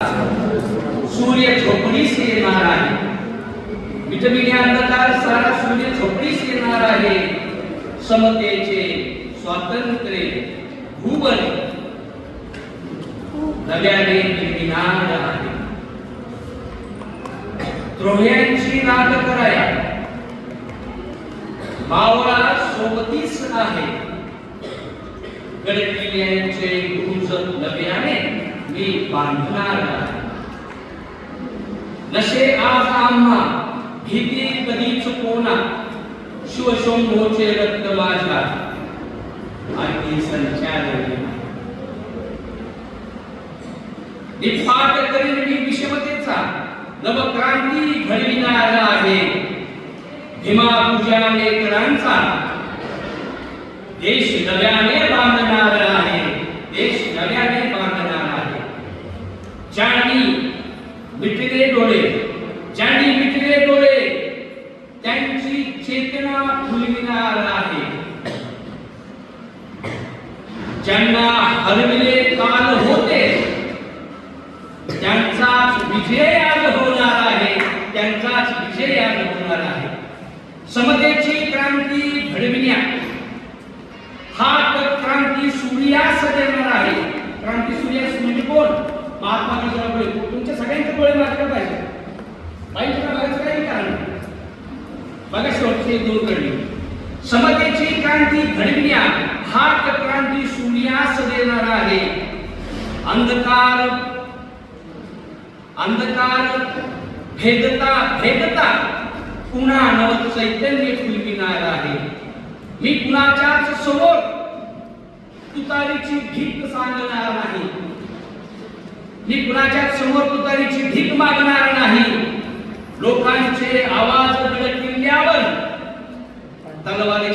सूर्य झोपडीस येणार आहे. मिटमिने अंधकार सारा सूर्य झोपडीस येणार आहे. समतेचे स्वातंत्र्य भुवन नव्याने निर्मिणार आहे. द्रोह्यांची नाद कराया मावळा सोबतीस आहे. गडकिल्ल्यांचे गुंज नव्याने मी बांधणार आहे. नशे आज आम्हा भीती कधीच कोणा शिवशंभोचे रक्त माझ्या आणि संचार निफाट करीन मी विषमतेचा नवक्रांती घडविणार आहे. भीमा पूजा नेत्रांचा देश नव्याने बांधणार आहे. देश नव्याने बांधणार आहे. ज्यांनी मिटले डोळे, ज्यांनी मिटले डोळे त्यांची चेतना फुलविणार आहे. ज्यांना हरविले काल होते त्यांचाच विजय आज होणार आहे. त्यांचाच विजय आज होणार आहे. समतेची क्रांती घडविण्या हात क्रांती सूर्यास देणार आहे. क्रांती सूर्यास म्हणजे कोण? महात्मा ज्योतिराव फुले. तुमच्या सगळ्यांचे डोळे वाचले पाहिजे. पाहिजे का? बघायचं काही कारण बघा शेवटचे दोन कडे. समतेची क्रांती घडविण्या हात क्रांती सूर्यास देणार आहे. अंधकार अंधकार भेदता भेदता पुन्हा नव चैतन्य फुलविणार आहे. मी कुणाच्याच समोर तुतारीची भीक सांगणार नाही. मी कुणाच्याच समोर तुतारीची भीक मागणार नाही. लोकांचे आवाज गडकिल्ल्यावर तलवारी